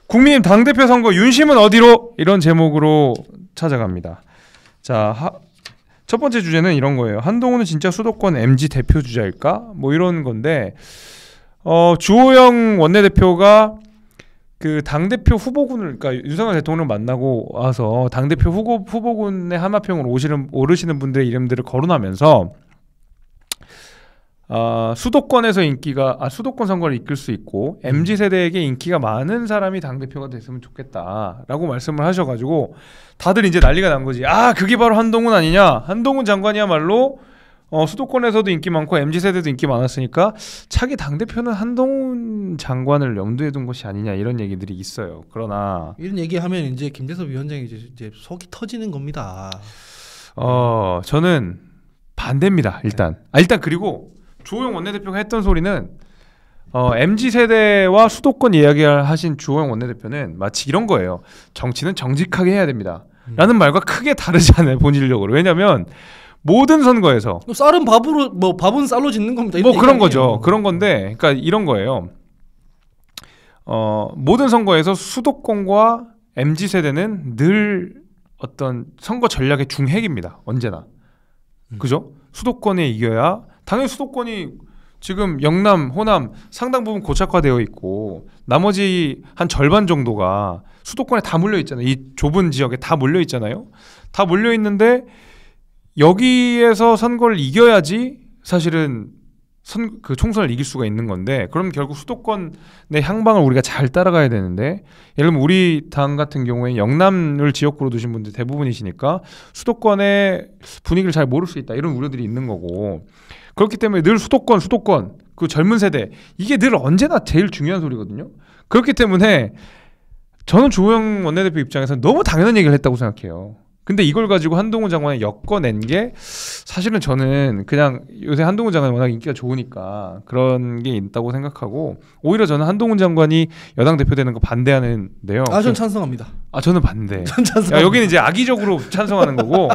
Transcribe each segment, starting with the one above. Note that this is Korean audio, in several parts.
국민의힘 당대표 선거 윤심은 어디로? 이런 제목으로 찾아갑니다. 자, 첫 번째 주제는 이런 거예요. 한동훈은 진짜 수도권 MZ 대표 주자일까? 뭐 이런 건데 주호영 원내대표가 그 당대표 후보군을, 그러니까 윤석열 대통령을 만나고 와서 당대표 후보군의 하마평으로 오르시는 분들의 이름들을 거론하면서 수도권에서 수도권 선거를 이끌 수 있고 MZ세대에게 인기가 많은 사람이 당대표가 됐으면 좋겠다라고 말씀을 하셔가지고 다들 이제 난리가 난 거지. 그게 바로 한동훈 아니냐. 한동훈 장관이야말로 수도권에서도 인기 많고 MZ세대도 인기 많았으니까 차기 당대표는 한동훈 장관을 염두에 둔 것이 아니냐, 이런 얘기들이 있어요. 그러나 이런 얘기하면 이제 김재섭 위원장이 이제 속이 터지는 겁니다. 저는 반대입니다. 일단 그리고 주호영 원내대표가 했던 소리는 MZ세대와 수도권 이야기를 하신 주호영 원내대표는 마치 이런 거예요. 정치는 정직하게 해야 됩니다. 라는 말과 크게 다르지 않아요, 본질적으로. 왜냐하면 모든 선거에서 쌀은 밥으로, 밥은 쌀로 짓는 겁니다. 뭐 그런 거죠. 그런 건데, 그러니까 이런 거예요. 모든 선거에서 수도권과 MZ세대는 늘 어떤 선거 전략의 중핵입니다. 언제나. 그죠? 수도권에 이겨야, 당연히 수도권이 지금 영남, 호남 상당 부분 고착화되어 있고 나머지 한 절반 정도가 수도권에 다 몰려 있잖아요. 이 좁은 지역에 다 몰려 있잖아요. 다 몰려 있는데 여기에서 선거를 이겨야지 사실은 그 총선을 이길 수가 있는 건데, 그럼 결국 수도권의 향방을 우리가 잘 따라가야 되는데, 예를 들면 우리 당 같은 경우에 영남을 지역구로 두신 분들 대부분이시니까 수도권의 분위기를 잘 모를 수 있다, 이런 우려들이 있는 거고, 그렇기 때문에 늘 수도권 그 젊은 세대, 이게 늘 언제나 제일 중요한 소리거든요. 그렇기 때문에 저는 주호영 원내대표 입장에서는 너무 당연한 얘기를 했다고 생각해요. 근데 이걸 가지고 한동훈 장관이 엮어낸 게 사실은 저는 그냥 요새 한동훈 장관이 워낙 인기가 좋으니까 그런 게 있다고 생각하고, 오히려 저는 한동훈 장관이 여당 대표 되는 거 반대하는데요. 전 찬성합니다. 저는 반대. 전 찬성. 여기는 이제 악의적으로 찬성하는 거고,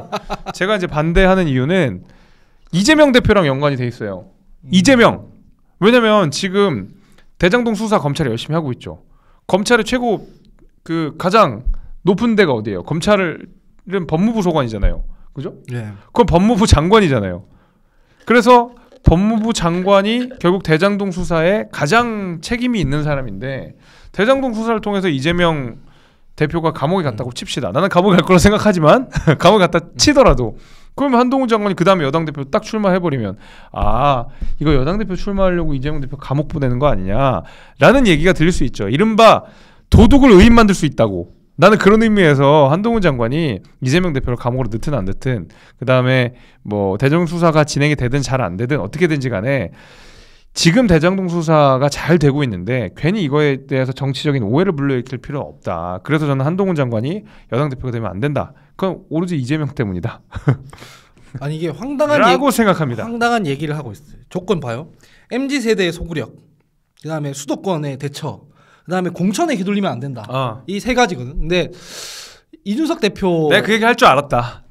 제가 이제 반대하는 이유는 이재명 대표랑 연관이 돼 있어요. 이재명. 왜냐면 지금 대장동 수사 검찰이 열심히 하고 있죠. 검찰의 최고 가장 높은 데가 어디예요? 검찰은 법무부 소관이잖아요. 그죠? 네. 그건 법무부 장관이잖아요. 그래서 법무부 장관이 결국 대장동 수사에 가장 책임이 있는 사람인데, 대장동 수사를 통해서 이재명 대표가 감옥에 갔다고 칩시다. 나는 감옥에 갈 거라 생각하지만 감옥에 갔다 치더라도, 그러면 한동훈 장관이 그 다음에 여당 대표 딱 출마해버리면 이거 여당 대표 출마하려고 이재명 대표 감옥 보내는 거 아니냐라는 얘기가 들릴 수 있죠. 이른바 도둑을 의인 만들 수 있다고. 나는 그런 의미에서 한동훈 장관이 이재명 대표를 감옥으로 넣든 안 넣든, 그 다음에 뭐 대장동 수사가 진행이 되든 잘 안 되든 어떻게든지 간에 지금 대장동 수사가 잘 되고 있는데 괜히 이거에 대해서 정치적인 오해를 불러일으킬 필요는 없다. 그래서 저는 한동훈 장관이 여당 대표가 되면 안 된다. 그건 오로지 이재명 때문이다. 아니 이게 황당한 라고 생각합니다. 황당한 얘기를 하고 있어요. 조건 봐요. MZ세대의 소구력, 그 다음에 수도권의 대처, 그 다음에 공천에 휘둘리면 안 된다. 이 세 가지거든. 근데 이준석 대표, 내가 그 얘기 할 줄 알았다.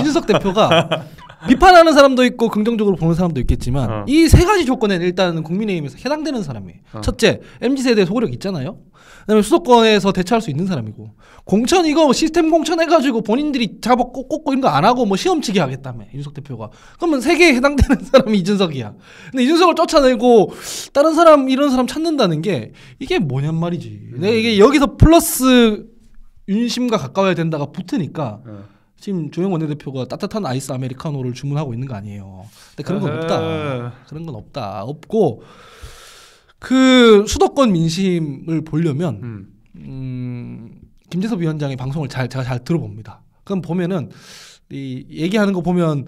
이준석 대표가 비판하는 사람도 있고 긍정적으로 보는 사람도 있겠지만 이 세 가지 조건에는 일단 국민의힘에서 해당되는 사람이에요. 첫째, MZ세대의 소구력 있잖아요. 그다음에 수도권에서 대처할 수 있는 사람이고, 공천 이거 시스템 공천 해가지고 본인들이 잡아 꽂고 이런 거 안 하고 뭐 시험치기 하겠다며 이준석 대표가. 그러면 세 개에 해당되는 사람이 이준석이야. 근데 이준석을 쫓아내고 다른 사람, 이런 사람 찾는다는 게 이게 뭐냔 말이지. 내가 이게 여기서 플러스 윤심과 가까워야 된다가 붙으니까 지금 조영 원내대표가 따뜻한 아이스 아메리카노를 주문하고 있는 거 아니에요. 근데 그런 건 없다. 그런 건 없고, 그 수도권 민심을 보려면 김재섭 위원장의 방송을 제가 잘 들어봅니다. 그럼 보면은 이 얘기하는 거 보면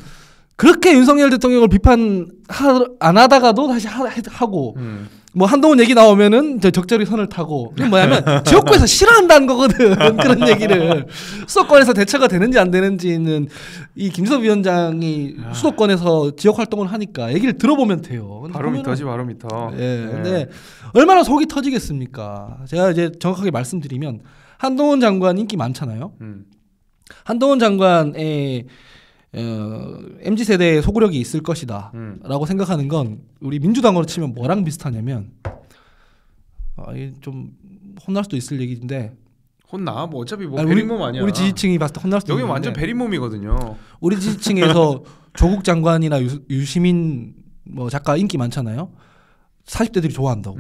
그렇게 윤석열 대통령을 비판 안 하다가도 다시 하고, 뭐 한동훈 얘기 나오면은 적절히 선을 타고, 이게 뭐냐면 지역구에서 싫어한다는 거거든. 그런 얘기를. 수도권에서 대처가 되는지 안 되는지는 이 김재섭 위원장이 수도권에서 지역 활동을 하니까 얘기를 들어보면 돼요. 바로미터지, 바로미터. 예. 근데 얼마나 속이 터지겠습니까? 제가 이제 정확하게 말씀드리면 한동훈 장관 인기 많잖아요. 한동훈 장관의 MZ세대의 소구력이 있을 것이다 라고 생각하는 건 우리 민주당으로 치면 뭐랑 비슷하냐면 좀 혼날 수도 있을 얘기인데 혼나 뭐 어차피 뭐 아니, 베리몸 아니야. 우리 지지층이 봤을 때 혼날 수도 여기 있는데 완전 베리몸이거든요. 우리 지지층에서 조국 장관이나 유시민 뭐 작가 인기 많잖아요. 40대들이 좋아한다고.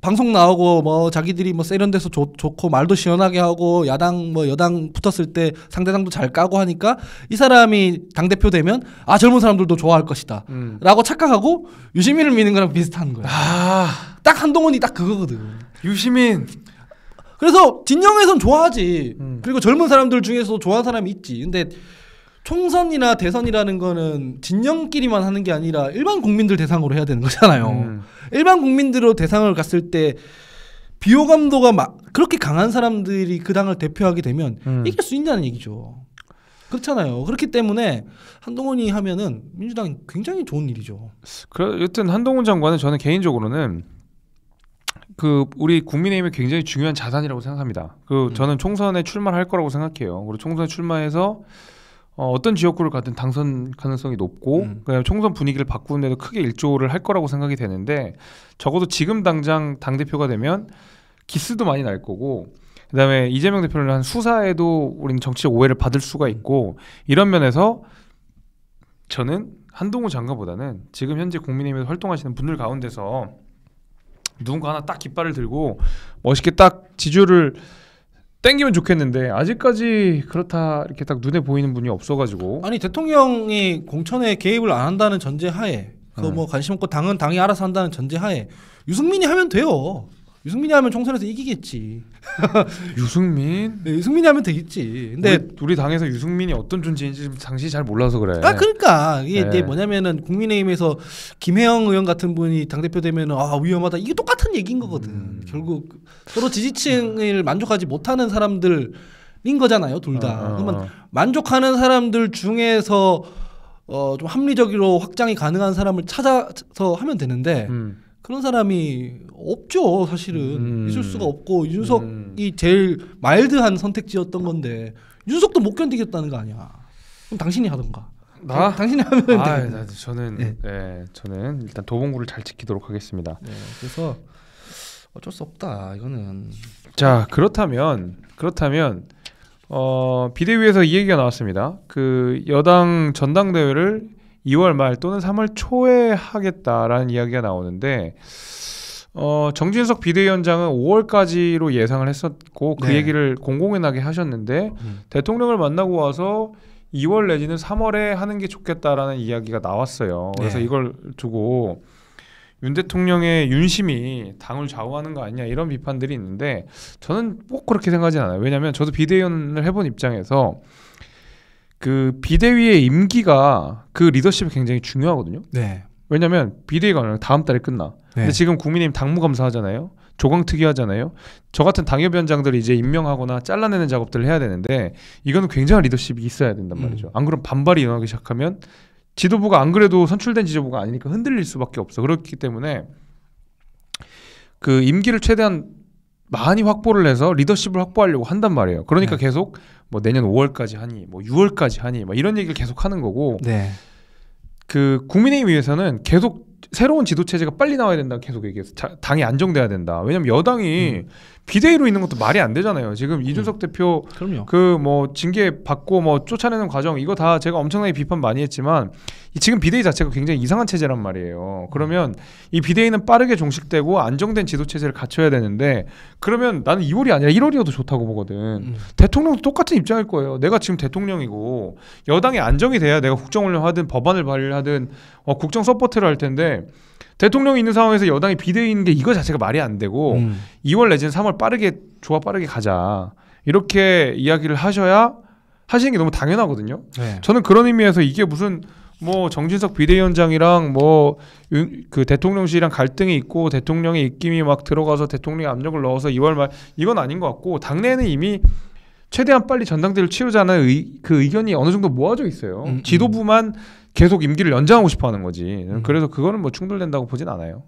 방송 나오고 뭐 자기들이 뭐 세련돼서 좋고 말도 시원하게 하고 야당 뭐 여당 붙었을 때 상대당도 잘 까고 하니까 이 사람이 당 대표 되면 아 젊은 사람들도 좋아할 것이다라고 착각하고 유시민을 미는 거랑 비슷한 거야. 딱 한동훈이 딱 그거거든. 유시민. 그래서 진영에선 좋아하지. 그리고 젊은 사람들 중에서도 좋아하는 사람이 있지. 근데 총선이나 대선이라는 거는 진영끼리만 하는 게 아니라 일반 국민들 대상으로 해야 되는 거잖아요. 일반 국민들로 대상을 갔을 때 비호감도가 그렇게 강한 사람들이 그 당을 대표하게 되면 이길 수 있다는 얘기죠. 그렇잖아요. 그렇기 때문에 한동훈이 하면은 민주당이 굉장히 좋은 일이죠. 여튼 한동훈 장관은 저는 개인적으로는 그 우리 국민의힘의 굉장히 중요한 자산이라고 생각합니다. 저는 총선에 출마를 할 거라고 생각해요. 그리고 총선에 출마해서 어떤 지역구를 가든 당선 가능성이 높고 그다음에 총선 분위기를 바꾸는 데도 크게 일조를 할 거라고 생각이 되는데 적어도 지금 당장 당대표가 되면 기스도 많이 날 거고 그다음에 이재명 대표를 한 수사에도 우리는 정치적 오해를 받을 수가 있고 이런 면에서 저는 한동훈 장관보다는 지금 현재 국민의힘에서 활동하시는 분들 가운데서 누군가 하나 딱 깃발을 들고 멋있게 딱 지지율을 땡기면 좋겠는데 아직까지 그렇다 이렇게 딱 눈에 보이는 분이 없어가지고 아니 대통령이 공천에 개입을 안 한다는 전제하에 그거 뭐 관심 없고 당은 당이 알아서 한다는 전제하에 유승민이 하면 돼요. 유승민이 하면 총선에서 이기겠지. 유승민? 네, 유승민이 하면 되겠지. 근데 우리 당에서 유승민이 어떤 존재인지 지금 당신이 잘 몰라서 그래. 그러니까 이게 뭐냐면은 국민의힘에서 김혜영 의원 같은 분이 당 대표 되면은 위험하다. 이게 똑같은 얘기인 거거든. 결국 서로 지지층을 만족하지 못하는 사람들인 거잖아요, 둘 다. 그러면 만족하는 사람들 중에서 좀 합리적으로 확장이 가능한 사람을 찾아서 하면 되는데. 그런 사람이 없죠. 사실은 있을 수가 없고 윤석이 제일 마일드한 선택지였던 건데 윤석도 못 견디겠다는 거 아니야. 그럼 당신이 하던가. 당신이 하면 돼. 저는 일단 도봉구를 잘 지키도록 하겠습니다. 네, 그래서 어쩔 수 없다. 이거는. 자 그렇다면 비대위에서 이 얘기가 나왔습니다. 그 여당 전당대회를 2월 말 또는 3월 초에 하겠다라는 이야기가 나오는데 정진석 비대위원장은 5월까지로 예상을 했었고 그 얘기를 공공연하게 하셨는데 대통령을 만나고 와서 2월 내지는 3월에 하는 게 좋겠다라는 이야기가 나왔어요. 그래서 이걸 두고 윤 대통령의 윤심이 당을 좌우하는 거 아니냐 이런 비판들이 있는데 저는 꼭 그렇게 생각하진 않아요. 왜냐하면 저도 비대위원을 해본 입장에서 그 비대위의 임기가 그 리더십이 굉장히 중요하거든요. 왜냐하면 비대위가 다음 달에 끝나. 근데 지금 국민의힘 당무검사 하잖아요. 조강특위 하잖아요. 저 같은 당협위원장들이 이제 임명하거나 잘라내는 작업들을 해야 되는데 이거는 굉장한 리더십이 있어야 된단 말이죠. 안 그러면 반발이 일어나기 시작하면 지도부가 안 그래도 선출된 지도부가 아니니까 흔들릴 수밖에 없어. 그렇기 때문에 그 임기를 최대한 많이 확보를 해서 리더십을 확보하려고 한단 말이에요. 그러니까 계속 뭐 내년 5월까지 하니 뭐 6월까지 하니 뭐 이런 얘기를 계속 하는 거고 그 국민의힘 위해서는 계속 새로운 지도 체제가 빨리 나와야 된다 계속 얘기해서 당이 안정돼야 된다. 왜냐면 여당이 비대위로 있는 것도 말이 안 되잖아요. 지금 이준석 대표 그 뭐 징계 받고 뭐 쫓아내는 과정 이거 다 제가 엄청나게 비판 많이 했지만 지금 비대위 자체가 굉장히 이상한 체제란 말이에요. 그러면 이 비대위는 빠르게 종식되고 안정된 지도 체제를 갖춰야 되는데 그러면 나는 2월이 아니라 1월이어도 좋다고 보거든. 대통령도 똑같은 입장일 거예요. 내가 지금 대통령이고 여당이 안정이 돼야 내가 국정운영 하든 법안을 발의하든 국정 서포트를 할 텐데 대통령이 있는 상황에서 여당이 비대위인 게 이거 자체가 말이 안 되고 2월 내지는 3월 빠르게 가자 이렇게 이야기를 하시는 게 너무 당연하거든요. 저는 그런 의미에서 이게 무슨 뭐 정진석 비대위원장이랑 뭐 그 대통령실이랑 갈등이 있고 대통령의 입김이 막 들어가서 대통령의 압력을 넣어서 2월 말 이건 아닌 것 같고 당내에는 이미 최대한 빨리 전당대회를 치르자는 그 의견이 어느 정도 모아져 있어요. 지도부만 계속 임기를 연장하고 싶어하는 거지. 그래서 그거는 뭐 충돌된다고 보진 않아요.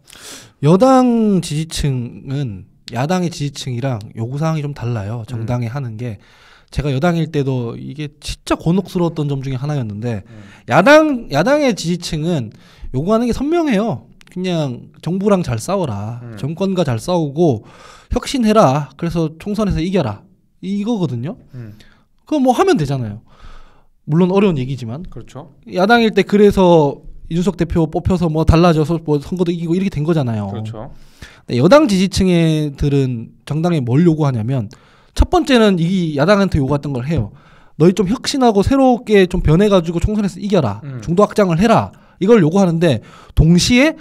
여당 지지층은 야당의 지지층이랑 요구사항이 좀 달라요. 정당에 하는 게. 제가 여당일 때도 이게 진짜 곤혹스러웠던 점 중에 하나였는데 야당의 지지층은 요구하는 게 선명해요. 그냥 정부랑 잘 싸워라. 정권과 잘 싸우고 혁신해라. 그래서 총선에서 이겨라. 이거거든요. 그거 뭐 하면 되잖아요. 물론 어려운 얘기지만. 그렇죠. 야당일 때 그래서 이준석 대표 뽑혀서 뭐 달라져서 뭐 선거도 이기고 이렇게 된 거잖아요. 그렇죠. 여당 지지층들은 정당에 뭘 요구하냐면 첫 번째는 이 야당한테 요구했던 걸 해요. 너희 좀 혁신하고 새롭게 좀 변해가지고 총선에서 이겨라. 중도 확장을 해라. 이걸 요구하는데 동시에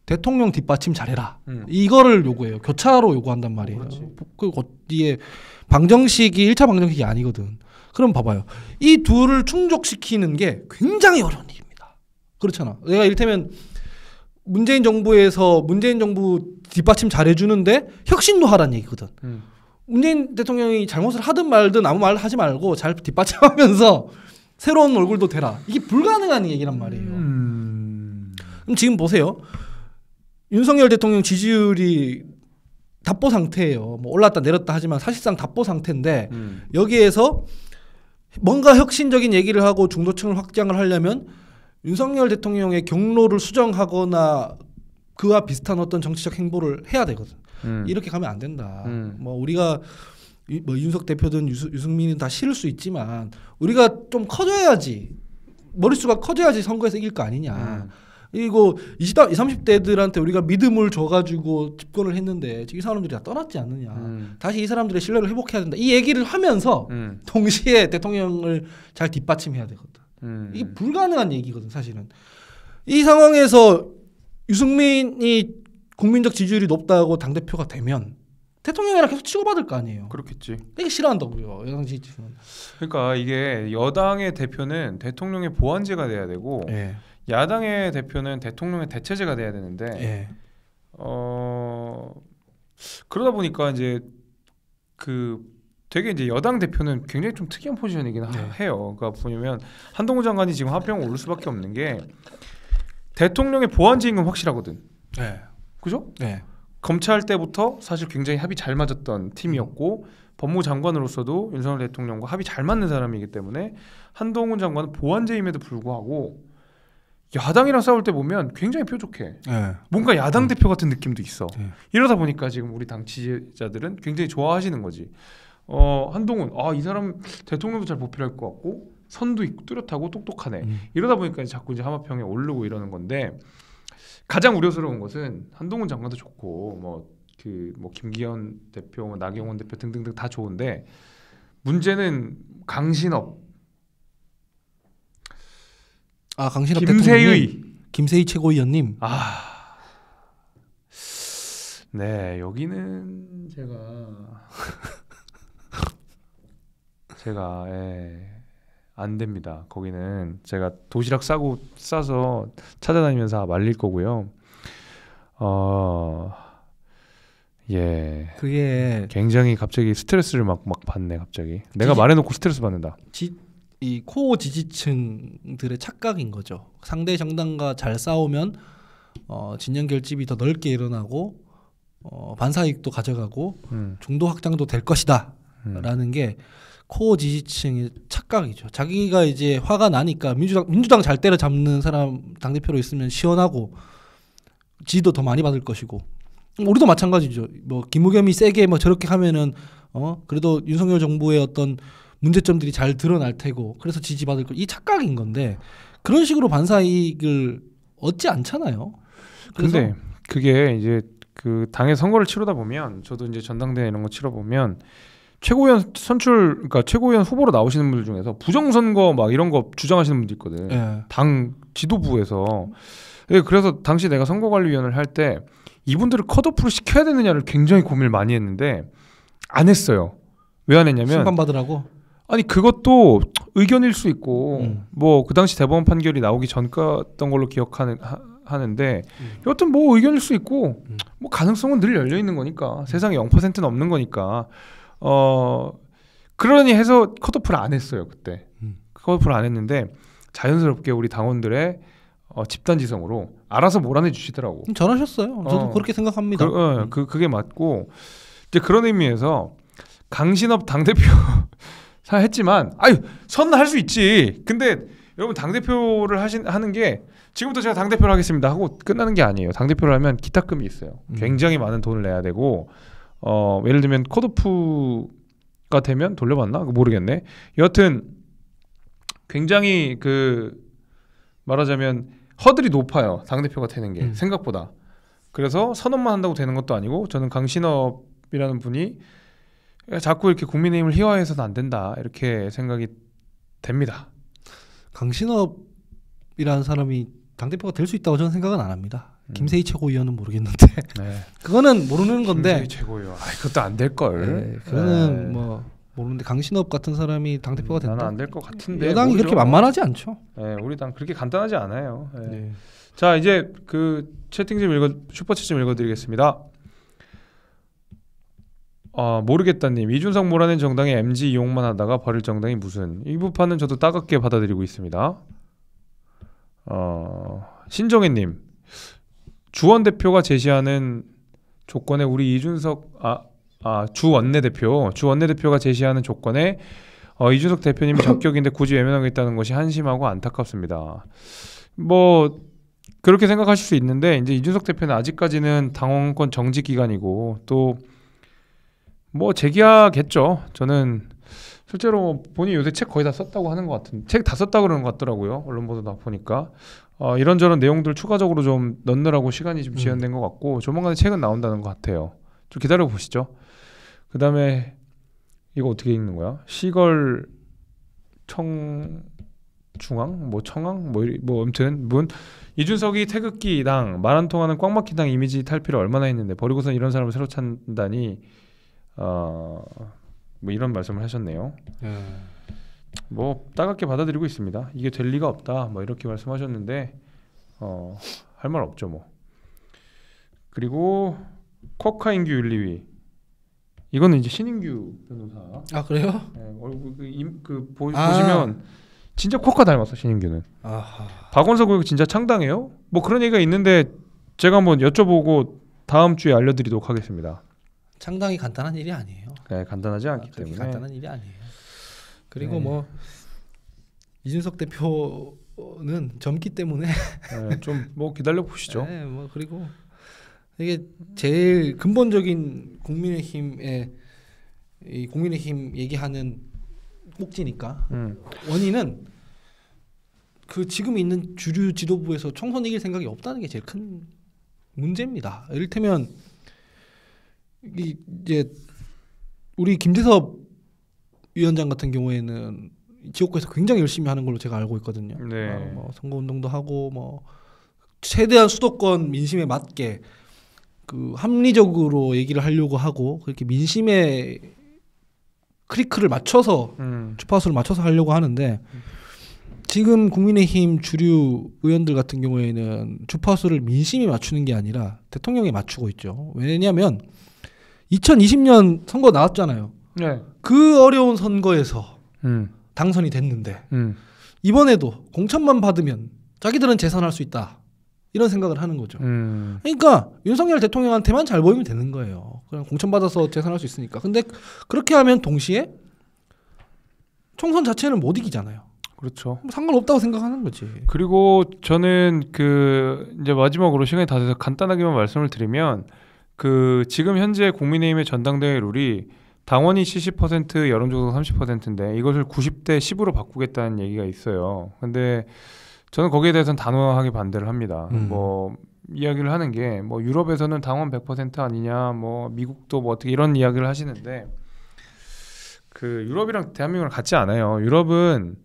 대통령 뒷받침 잘해라. 이거를 요구해요. 교차로 요구한단 말이에요. 그 어디에 방정식이 1차 방정식이 아니거든. 그럼 봐봐요. 이 둘을 충족시키는 게 굉장히 어려운 일입니다. 그렇잖아. 내가 이를테면 문재인 정부에서 문재인 정부 뒷받침 잘해주는데 혁신도 하라는 얘기거든. 문재인 대통령이 잘못을 하든 말든 아무 말 하지 말고 잘 뒷받침하면서 새로운 얼굴도 대라. 이게 불가능한 얘기란 말이에요. 그럼 지금 보세요. 윤석열 대통령 지지율이 답보 상태예요. 뭐 올랐다 내렸다 하지만 사실상 답보 상태인데 여기에서 뭔가 혁신적인 얘기를 하고 중도층을 확장을 하려면 윤석열 대통령의 경로를 수정하거나 그와 비슷한 어떤 정치적 행보를 해야 되거든. 이렇게 가면 안 된다. 뭐 우리가 뭐 이준석 대표든 유승민은 다 싫을 수 있지만 우리가 좀 커져야지. 머릿수가 커져야지 선거에서 이길 거 아니냐. 그리고 20, 30대들한테 우리가 믿음을 줘가지고 집권을 했는데 이 사람들이 다 떠났지 않느냐. 다시 이 사람들의 신뢰를 회복해야 된다. 이 얘기를 하면서 동시에 대통령을 잘 뒷받침해야 되거든. 이게 불가능한 얘기거든 사실은. 이 상황에서 유승민이 국민적 지지율이 높다고 당대표가 되면 대통령이랑 계속 치고받을 거 아니에요. 그렇겠지. 이게 싫어한다고요. 여당 지지층은. 그러니까 이게 여당의 대표는 대통령의 보완제가 돼야 되고 예. 야당의 대표는 대통령의 대체제가 돼야 되는데 예. 그러다 보니까 이제 그 되게 이제 여당 대표는 굉장히 좀 특이한 포지션이긴 해요. 그러니까 보면 한동훈 장관이 지금 화평 오를 수밖에 없는 게 대통령의 보완제인 건 확실하거든. 네. 그죠? 네. 검찰 때부터 사실 굉장히 합이 잘 맞았던 팀이었고 법무장관으로서도 윤석열 대통령과 합이 잘 맞는 사람이기 때문에 한동훈 장관은 보완제임에도 불구하고 야당이랑 싸울 때 보면 굉장히 뾰족해. 네. 뭔가 야당 대표 같은 느낌도 있어. 네. 이러다 보니까 지금 우리 당 지지자들은 굉장히 좋아하시는 거지. 한동훈, 이 사람 대통령도 잘 보필할 것 같고 선도 있고 뚜렷하고 똑똑하네. 이러다 보니까 자꾸 이제 하마평에 오르고 이러는 건데 가장 우려스러운 것은 한동훈 장관도 좋고 뭐 김기현 대표, 뭐 나경원 대표 등등등 다 좋은데 문제는 강신업, 강신업 김세의, 김세희 최고위원님. 네 여기는 제가 안 됩니다. 거기는 제가 도시락 싸서 찾아다니면서 말릴 거고요. 예. 그게 굉장히 갑자기 스트레스를 막 받네 갑자기. 내가 말해놓고 스트레스 받는다. 이 코어 지지층들의 착각인 거죠. 상대 정당과 잘 싸우면 진영 결집이 더 넓게 일어나고 반사이익도 가져가고 중도 확장도 될 것이다. 라는 게 코어 지지층의 착각이죠. 자기가 이제 화가 나니까 민주당 잘 때려잡는 사람 당대표로 있으면 시원하고 지지도 더 많이 받을 것이고 우리도 마찬가지죠. 뭐 김우겸이 세게 뭐 저렇게 하면은 그래도 윤석열 정부의 어떤 문제점들이 잘 드러날 테고 그래서 지지받을 거 이 착각인 건데 그런 식으로 반사이익을 얻지 않잖아요. 근데 그게 이제 그 당의 선거를 치르다 보면 저도 이제 전당대회 이런 거 치러 보면 최고위원 그러니까 최고위원 후보로 나오시는 분들 중에서 부정선거 막 이런 거 주장하시는 분들 있거든. 예. 당 지도부에서. 그래서 당시 내가 선거관리위원회를 할 때 이분들을 컷오프를 시켜야 되느냐를 굉장히 고민을 많이 했는데 안 했어요. 왜 안 했냐면 심판받으라고? 아니 그것도 의견일 수 있고 뭐 그 당시 대법원 판결이 나오기 전 거였던 걸로 기억하는데 여튼 뭐 의견일 수 있고 뭐 가능성은 늘 열려 있는 거니까 세상에 0%는 없는 거니까 그러니 해서 컷오프를 안 했어요 그때. 컷오프를 안 했는데 자연스럽게 우리 당원들의 집단지성으로 알아서 몰아내 주시더라고. 잘하셨어요. 저도 그렇게 생각합니다. 그게 맞고 이제 그런 의미에서 강신업 당대표 했지만 선할 수 있지. 근데 여러분 당대표를 하는 게 지금부터 제가 당 대표를 하겠습니다 하고 끝나는 게 아니에요. 당 대표를 하면 기타금이 있어요. 굉장히 많은 돈을 내야 되고 예를 들면 컷오프가 되면 돌려받나 모르겠네. 여하튼 굉장히 그 말하자면 허들이 높아요. 당 대표가 되는 게 생각보다. 그래서 선언만 한다고 되는 것도 아니고 저는 강신업이라는 분이 자꾸 이렇게 국민의힘을 희화해서는 안 된다 이렇게 생각이 됩니다. 강신업이라는 사람이 당대표가 될 수 있다고 저는 생각은 안 합니다. 김세희 최고위원은 모르겠는데 네. 그거는 모르는 건데 김세희 최고위원 그것도 안 될걸. 네, 그거는 뭐 모르는데 강신업 같은 사람이 당대표가 된다? 나는 안 될 것 같은데 여당이 모르죠. 그렇게 만만하지 않죠. 네, 우리 당 그렇게 간단하지 않아요. 네. 네. 자 이제 그 채팅 좀 슈퍼챗 좀 읽어드리겠습니다. 모르겠다님 이준석 몰아낸 정당이 MG 이용만 하다가 버릴 정당이 무슨 이 부판은 저도 따갑게 받아들이고 있습니다. 신정혜님 주원 대표가 제시하는 조건에 우리 이준석 주 원내대표가 제시하는 조건에 이준석 대표님이 적격인데 굳이 외면하겠다는 것이 한심하고 안타깝습니다. 뭐 그렇게 생각하실 수 있는데 이제 이준석 대표는 아직까지는 당원권 정지 기간이고 또 뭐 재기하겠죠. 저는 실제로 본인이 요새 책 거의 다 썼다고 하는 것 같은 책 다 썼다고 그러는 것 같더라고요. 언론 보도다 보니까 이런저런 내용들 추가적으로 좀 넣느라고 시간이 좀 지연된 것 같고 조만간에 책은 나온다는 것 같아요. 좀 기다려 보시죠. 그 다음에 이거 어떻게 읽는 거야? 시걸 청중앙 뭐 청항 뭐 아무튼 이준석이 태극기당 말 한 통하는 꽉 막힌 당 이미지 탈피를 얼마나 했는데 버리고선 이런 사람을 새로 찾다니 뭐 이런 말씀을 하셨네요. 뭐 따갑게 받아들이고 있습니다. 이게 될 리가 없다. 뭐 이렇게 말씀하셨는데 할 말 없죠 뭐. 그리고 코카인규 윤리위 이거는 이제 신인규 변호사. 아 그래요? 네, 보시면 진짜 코카 닮았어 신인규는. 아하. 박원석 의혹 진짜 창당해요? 뭐 그런 얘기가 있는데 제가 한번 여쭤보고 다음 주에 알려드리도록 하겠습니다. 창당이 간단한 일이 아니에요. 네, 간단하지 않기 때문에. 간단한 일이 아니에요. 그리고 네. 뭐 이준석 대표는 젊기 때문에 네, 좀 뭐 기다려 보시죠. 네, 뭐 그리고 이게 제일 근본적인 국민의힘의 이 국민의힘 얘기하는 꼭지니까 원인은 그 지금 있는 주류 지도부에서 총선 이길 생각이 없다는 게 제일 큰 문제입니다. 이를테면 이제 우리 김재섭 위원장 같은 경우에는 지역구에서 굉장히 열심히 하는 걸로 제가 알고 있거든요. 네. 뭐 선거운동도 하고 뭐 최대한 수도권 민심에 맞게 그 합리적으로 얘기를 하려고 하고 그렇게 민심의 크리크를 맞춰서 주파수를 맞춰서 하려고 하는데 지금 국민의힘 주류 의원들 같은 경우에는 주파수를 민심에 맞추는 게 아니라 대통령에 맞추고 있죠. 왜냐하면 2020년 선거 나왔잖아요. 네. 그 어려운 선거에서 당선이 됐는데 이번에도 공천만 받으면 자기들은 재선할 수 있다. 이런 생각을 하는 거죠. 그러니까 윤석열 대통령한테만 잘 보이면 되는 거예요. 그냥 공천 받아서 재선할 수 있으니까. 근데 그렇게 하면 동시에 총선 자체는 못 이기잖아요. 그렇죠. 상관없다고 생각하는 거지. 그리고 저는 그 이제 마지막으로 시간이 다 돼서 간단하게만 말씀을 드리면 그 지금 현재 국민의힘의 전당대회 룰이 당원이 70% 여론조사 30%인데 이것을 90대 10으로 바꾸겠다는 얘기가 있어요. 근데 저는 거기에 대해서는 단호하게 반대를 합니다. 뭐 이야기를 하는 게 뭐 유럽에서는 당원 100% 아니냐, 뭐 미국도 뭐 어떻게 이런 이야기를 하시는데 그 유럽이랑 대한민국이랑 같지 않아요. 유럽은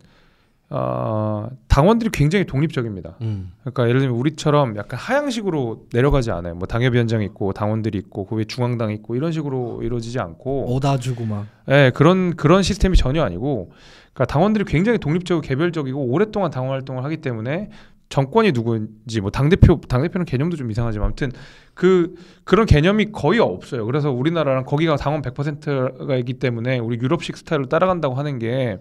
당원들이 굉장히 독립적입니다. 그러니까 예를 들면 우리처럼 약간 하향식으로 내려가지 않아요. 뭐 당협위원장이 있고 당원들이 있고 그 위에 중앙당이 있고 이런 식으로 이루어지지 않고 오다 주고 막. 네, 그런 시스템이 전혀 아니고 그러니까 당원들이 굉장히 독립적이고 개별적이고 오랫동안 당원 활동을 하기 때문에 정권이 누구인지 뭐 당대표는 개념도 좀 이상하지만 아무튼 그런 개념이 거의 없어요. 그래서 우리나라랑 거기가 당원 100%가 있기 때문에 우리 유럽식 스타일을 따라간다고 하는 게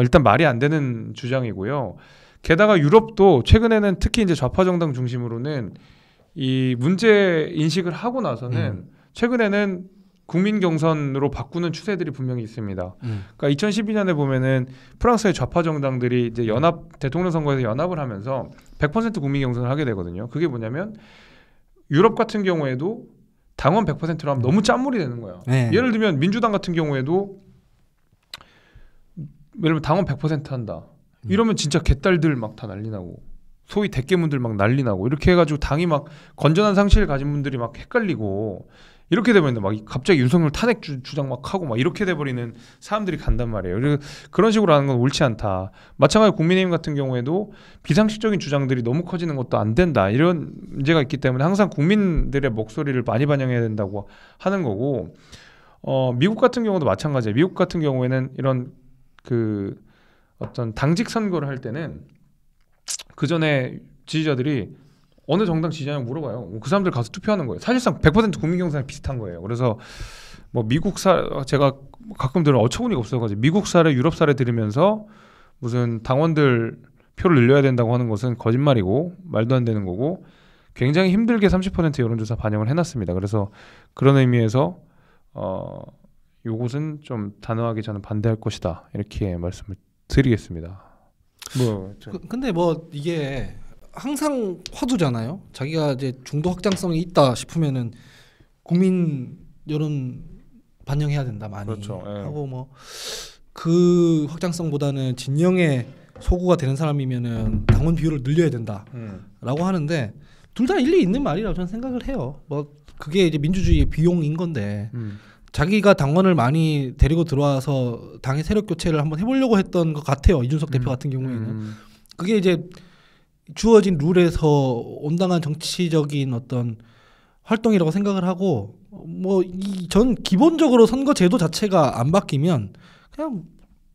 일단 말이 안 되는 주장이고요. 게다가 유럽도 최근에는 특히 이제 좌파 정당 중심으로는 이 문제 인식을 하고 나서는 최근에는 국민 경선으로 바꾸는 추세들이 분명히 있습니다. 그러니까 2012년에 보면은 프랑스의 좌파 정당들이 이제 연합 대통령 선거에서 연합을 하면서 100% 국민 경선을 하게 되거든요. 그게 뭐냐면 유럽 같은 경우에도 당원 100%로 하면 너무 짠물이 되는 거예요. 네. 예를 들면 민주당 같은 경우에도 예를 들면 당원 100% 한다. 이러면 진짜 개딸들 막 다 난리 나고 소위 대깨문들 막 난리 나고 이렇게 해가지고 당이 막 건전한 상식을 가진 분들이 막 헷갈리고 이렇게 되면 막 갑자기 윤석열 탄핵 주장 막 하고 막 이렇게 돼버리는 사람들이 간단 말이에요. 그리고 그런 식으로 하는 건 옳지 않다. 마찬가지로 국민의힘 같은 경우에도 비상식적인 주장들이 너무 커지는 것도 안 된다. 이런 문제가 있기 때문에 항상 국민들의 목소리를 많이 반영해야 된다고 하는 거고 미국 같은 경우도 마찬가지예요. 미국 같은 경우에는 이런 그 어떤 당직 선거를 할 때는 그 전에 지지자들이 어느 정당 지지하냐고 물어봐요. 그 사람들 가서 투표하는 거예요. 사실상 100% 국민 경선이 비슷한 거예요. 그래서 뭐 미국 제가 가끔 들으면 어처구니가 없어가지고 미국 사례, 유럽 사례 들으면서 무슨 당원들 표를 늘려야 된다고 하는 것은 거짓말이고 말도 안 되는 거고 굉장히 힘들게 30% 여론조사 반영을 해놨습니다. 그래서 그런 의미에서 요것은 좀 단호하게 저는 반대할 것이다 이렇게 말씀을 드리겠습니다. 근데 뭐 이게 항상 화두잖아요. 자기가 이제 중도 확장성이 있다 싶으면은 국민 여론 반영해야 된다 많이 그렇죠. 예. 하고 뭐 그 확장성보다는 진영의 소구가 되는 사람이면은 당원 비율을 늘려야 된다라고 하는데 둘 다 일리 있는 말이라고 저는 생각을 해요. 뭐 그게 이제 민주주의의 비용인 건데 자기가 당원을 많이 데리고 들어와서 당의 세력 교체를 한번 해보려고 했던 것 같아요. 이준석 대표 같은 경우에는 그게 이제 주어진 룰에서 온당한 정치적인 어떤 활동이라고 생각을 하고 뭐 전 기본적으로 선거 제도 자체가 안 바뀌면 그냥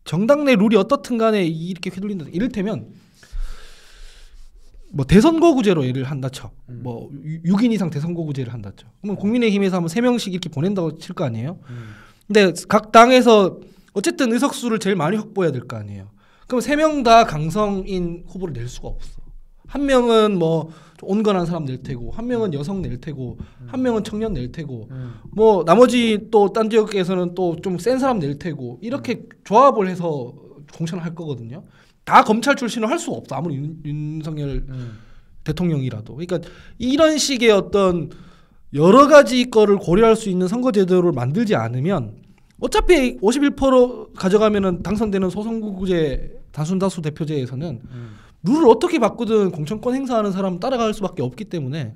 정당 내 룰이 어떻든 간에 이렇게 휘둘린다. 이를테면 뭐 대선거구제로 예를 한다 쳐. 뭐 6인 이상 대선거구제를 한다 쳐. 그러면 국민의힘에서 한번 3명씩 이렇게 보낸다고 칠 거 아니에요. 근데 각 당에서 어쨌든 의석수를 제일 많이 확보해야 될 거 아니에요. 그럼 3명 다 강성인 후보를 낼 수가 없어. 한 명은 뭐 온건한 사람 낼 테고, 한 명은 여성 낼 테고, 한 명은 청년 낼 테고, 뭐 나머지 또 딴 지역에서는 또 좀 센 사람 낼 테고 이렇게 조합을 해서 공천을 할 거거든요. 다 검찰 출신을 할 수가 없어. 아무리 윤석열 대통령이라도. 그러니까 이런 식의 어떤 여러 가지 거를 고려할 수 있는 선거제도를 만들지 않으면 어차피 51% 가져가면은 당선되는 소선거구제 단순다수 대표제에서는 룰을 어떻게 바꾸든 공천권 행사하는 사람 따라갈 수밖에 없기 때문에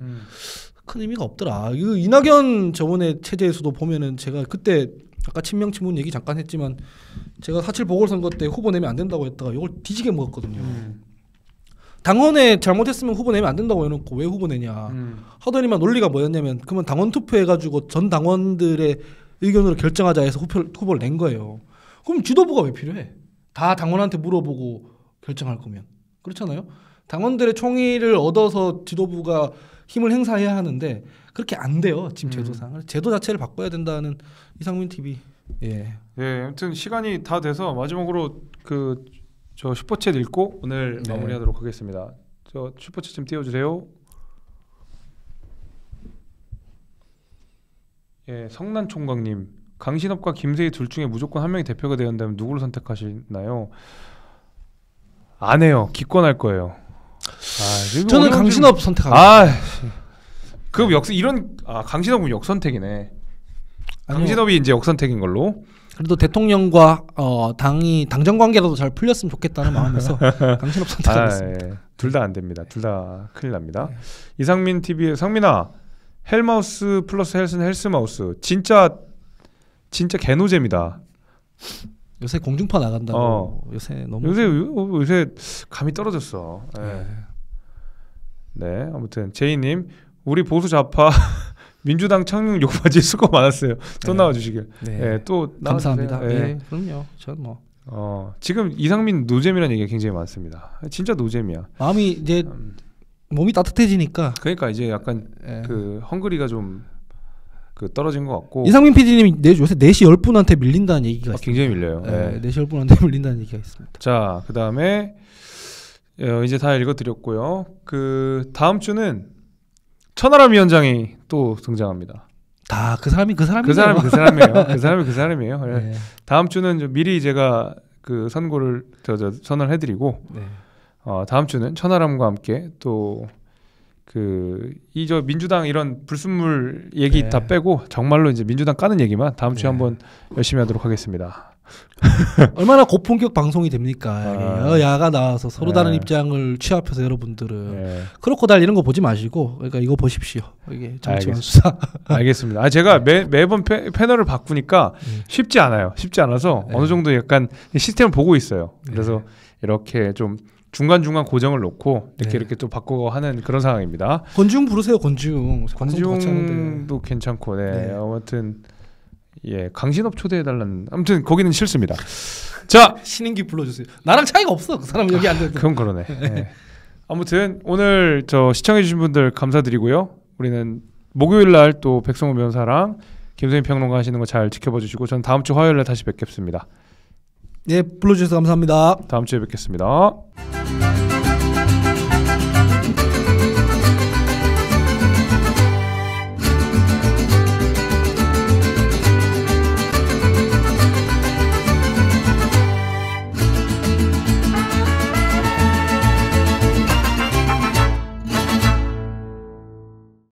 큰 의미가 없더라. 이낙연 저번에 체제에서도 보면은 제가 그때 아까 친명 친문 얘기 잠깐 했지만 제가 4.7 보궐선거 때 후보 내면 안 된다고 했다가 이걸 뒤지게 먹었거든요. 당원에 잘못했으면 후보 내면 안 된다고 해놓고 왜 후보 내냐 하더니만 논리가 뭐였냐면 그러면 당원 투표해가지고 전 당원들의 의견으로 결정하자 해서 후보를 낸 거예요. 그럼 지도부가 왜 필요해? 다 당원한테 물어보고 결정할 거면. 그렇잖아요. 당원들의 총의를 얻어서 지도부가 힘을 행사해야 하는데 그렇게 안 돼요. 지금 제도상. 제도 자체를 바꿔야 된다는 이상민 TV. 예. 예, 아무튼 시간이 다 돼서 마지막으로 저 슈퍼챗 읽고 오늘 마무리하도록 하겠습니다. 저 슈퍼챗 좀 띄워주세요. 예, 성난총각님, 강신업과 김세희 둘 중에 무조건 한 명이 대표가 되어야 한다면 누구를 선택하시나요? 안 해요. 기권할 거예요. 저는 강신업 선택합니다. 강신업은 역선택이네. 강신업이 이제 역선택인 걸로. 그래도 대통령과 당이 당정 관계라도 잘 풀렸으면 좋겠다는 마음에서 강신업 선택하겠습니다. 둘 다 안 됩니다. 둘 다 큰일 납니다. 이상민 TV의 상민아, 헬마우스 플러스 헬스는 헬스마우스. 진짜 개노잼이다. 요새 공중파 나간다고. 요새 감이 떨어졌어. 네, 아무튼 제이님, 우리 보수 좌파 민주당 청룡 욕받이 수고 많았어요. 또 나와주시길. 또 감사합니다. 그럼요. 전 뭐. 지금 이상민 노잼이라는 얘기가 굉장히 많습니다. 진짜 노잼이야. 마음이 이제 몸이 따뜻해지니까. 그러니까 이제 약간 그 헝그리가 좀 떨어진 것 같고. 이상민 PD님이 요새 4시 10분한테 밀린다는 얘기가 있습니다. 굉장히 밀려요. 4시 10분한테 밀린다는 얘기가 있습니다. 자, 그 다음에 이제 다 읽어드렸고요. 그 다음 주는 천하람 위원장이 또 등장합니다. 다 그 사람이 그 사람이에요. 그 사람이에요. 그 사람이 그 사람이에요. 네. 다음 주는 좀 미리 제가 그 선고를 선언을 해드리고 네. 다음 주는 천하람과 함께 또 저 민주당 이런 불순물 얘기 네. 다 빼고 정말로 이제 민주당 까는 얘기만 다음 주에 네. 한번 열심히 하도록 하겠습니다. 얼마나 고품격 방송이 됩니까? 여야가 나와서 서로 다른 네. 입장을 취합해서 여러분들은 네. 크로코다일 이런 거 보지 마시고 그러니까 이거 보십시오. 이게 정치만 알겠습니다. 수사. 알겠습니다. 제가 매번 패널을 바꾸니까 쉽지 않아요. 쉽지 않아서 네. 어느 정도 약간 시스템을 보고 있어요. 그래서 이렇게 좀 중간중간 고정을 놓고 이렇게 또 바꾸고 하는 그런 상황입니다. 권지웅 부르세요. 권지웅. 권지웅도 괜찮고 네. 아무튼 강신업 초대해달라는 아무튼 거기는 싫습니다. 자 신인기 불러주세요. 나랑 차이가 없어. 그 사람 여기 안 돼도. 그건 그러네. 네. 아무튼 오늘 시청해주신 분들 감사드리고요. 우리는 목요일날 또 백성호 변호사랑 김선희 평론가 하시는 거 잘 지켜봐 주시고 저는 다음 주 화요일날 다시 뵙겠습니다. 네, 불러주셔서 감사합니다. 다음 주에 뵙겠습니다.